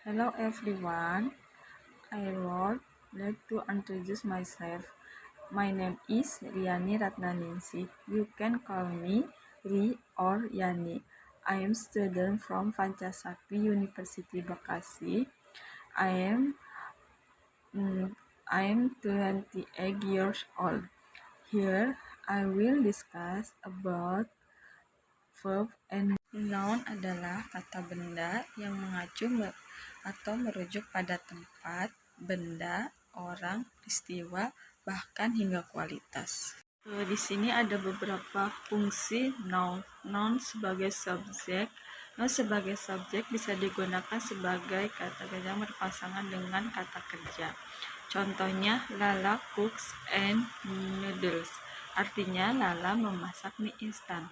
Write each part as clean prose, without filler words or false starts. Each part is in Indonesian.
Hello everyone, I would like to introduce myself. My name is Riani Ratnaningsih. You can call me Ri or Yani. I am student from Pancasakti University Bekasi. I am I am 28 years old. Here I will discuss about verb and noun adalah kata benda yang mengacu atau merujuk pada tempat, benda, orang, peristiwa, bahkan hingga kualitas. Di sini ada beberapa fungsi noun. Noun sebagai subjek. Noun sebagai subjek bisa digunakan sebagai kata kerja yang berpasangan dengan kata kerja. Contohnya, Lala cooks and noodles. Artinya Lala memasak mie instan.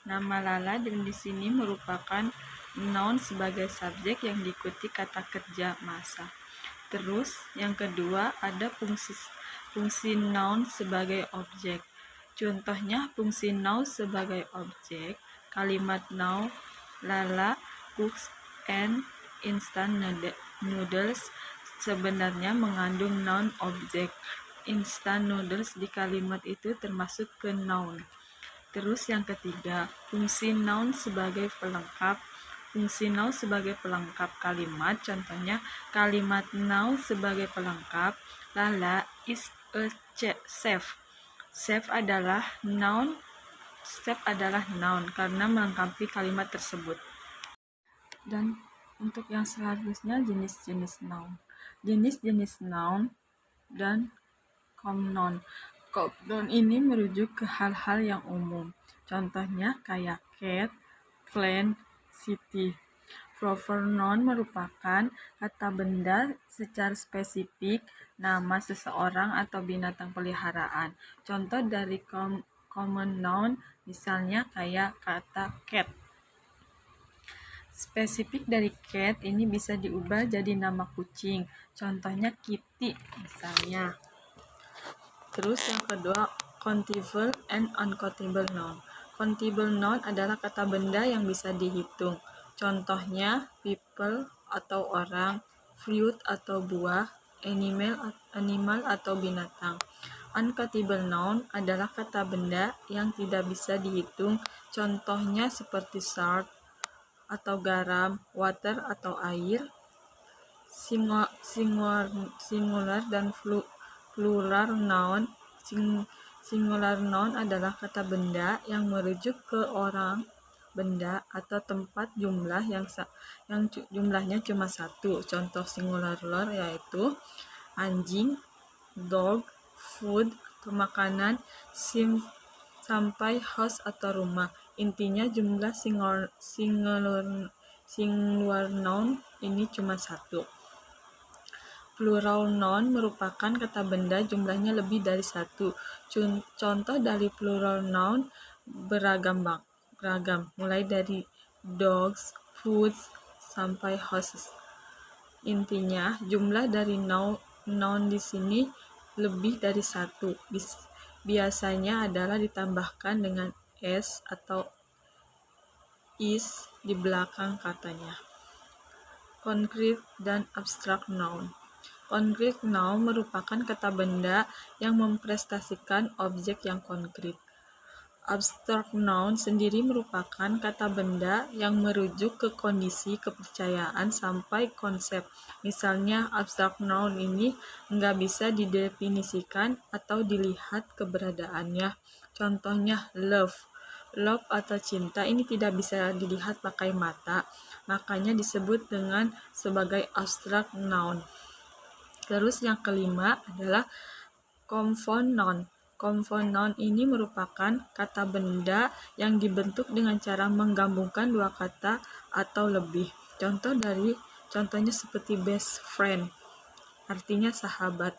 Nama Lala di sini merupakan noun sebagai subjek yang diikuti kata kerja masak. Terus yang kedua ada fungsi noun sebagai objek. Contohnya fungsi noun sebagai objek, kalimat noun Lala cooks and instant noodles sebenarnya mengandung noun objek. Instant noodles di kalimat itu termasuk ke noun. Terus yang ketiga, fungsi noun sebagai pelengkap. Fungsi noun sebagai pelengkap kalimat, contohnya kalimat noun sebagai pelengkap, Lala is a chef. Chef adalah noun karena melengkapi kalimat tersebut. Dan untuk yang selanjutnya jenis-jenis noun. Jenis-jenis noun dan common noun. Noun ini merujuk ke hal-hal yang umum. Contohnya kayak cat, plant, city. Proper noun merupakan kata benda secara spesifik, nama seseorang atau binatang peliharaan. Contoh dari common noun misalnya kayak kata cat. Spesifik dari cat ini bisa diubah jadi nama kucing. Contohnya Kitty misalnya. Terus yang kedua, countable and uncountable noun. Countable noun adalah kata benda yang bisa dihitung. Contohnya people atau orang, fruit atau buah, animal atau binatang. Uncountable noun adalah kata benda yang tidak bisa dihitung. Contohnya seperti salt atau garam, water atau air. Singular dan plural noun. Singular noun adalah kata benda yang merujuk ke orang, benda, atau tempat jumlah yang jumlahnya cuma satu. Contoh singular yaitu anjing, dog, food, atau makanan, sampai house atau rumah. Intinya jumlah singular noun ini cuma satu. Plural noun merupakan kata benda jumlahnya lebih dari satu. Contoh dari plural noun beragam, mulai dari dogs, foods, sampai houses. Intinya jumlah dari noun di sini lebih dari satu. Biasanya adalah ditambahkan dengan s atau is di belakang katanya. Concrete dan abstract noun. Concrete noun merupakan kata benda yang mempresentasikan objek yang konkret. Abstract noun sendiri merupakan kata benda yang merujuk ke kondisi, kepercayaan, sampai konsep. Misalnya, abstract noun ini nggak bisa didefinisikan atau dilihat keberadaannya. Contohnya, love. Love atau cinta ini tidak bisa dilihat pakai mata, makanya disebut dengan sebagai abstract noun. Terus yang kelima adalah compound noun. Compound noun ini merupakan kata benda yang dibentuk dengan cara menggabungkan dua kata atau lebih. Contohnya seperti best friend, artinya sahabat.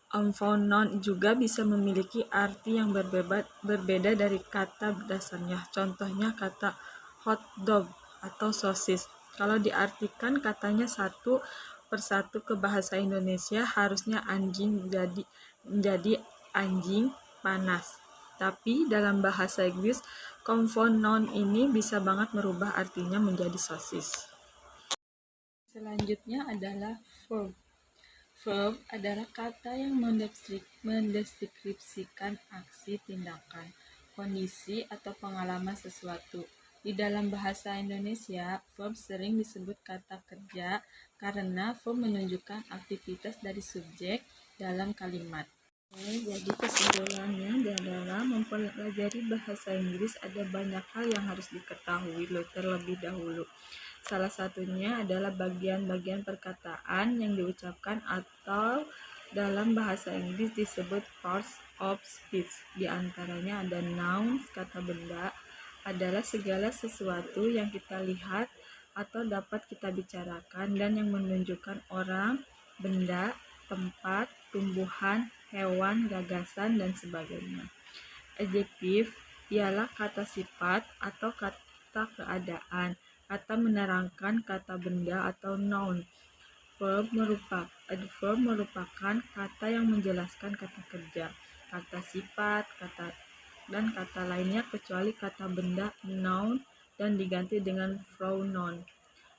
Compound noun juga bisa memiliki arti yang berbeda dari kata dasarnya. Contohnya kata hot dog atau sosis. Kalau diartikan katanya satu persatu ke bahasa Indonesia, harusnya anjing menjadi anjing panas. Tapi dalam bahasa Inggris, compound noun ini bisa banget merubah artinya menjadi sosis. Selanjutnya adalah verb. Verb adalah kata yang mendeskripsikan aksi, tindakan, kondisi, atau pengalaman sesuatu. Di dalam bahasa Indonesia, verb sering disebut kata kerja karena verb menunjukkan aktivitas dari subjek dalam kalimat. Jadi kesimpulannya adalah mempelajari bahasa Inggris ada banyak hal yang harus diketahui terlebih dahulu. Salah satunya adalah bagian-bagian perkataan yang diucapkan atau dalam bahasa Inggris disebut parts of speech. Di antaranya ada nouns, kata benda, adalah segala sesuatu yang kita lihat atau dapat kita bicarakan dan yang menunjukkan orang, benda, tempat, tumbuhan, hewan, gagasan, dan sebagainya. Adjektif ialah kata sifat atau kata keadaan, kata menerangkan kata benda atau noun. Adverb merupakan kata yang menjelaskan kata kerja, kata sifat, dan kata lainnya kecuali kata benda noun dan diganti dengan pronoun.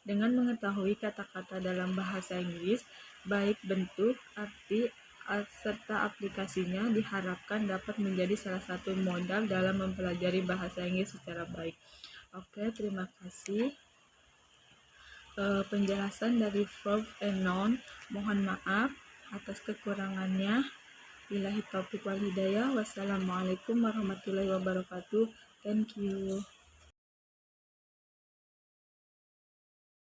Dengan mengetahui kata-kata dalam bahasa Inggris, baik bentuk, arti, serta aplikasinya diharapkan dapat menjadi salah satu modal dalam mempelajari bahasa Inggris secara baik. Oke, terima kasih. Penjelasan dari verb and noun. Mohon maaf atas kekurangannya. Billahi taufiq wal hidayah. Wassalamualaikum warahmatullahi wabarakatuh. Thank you.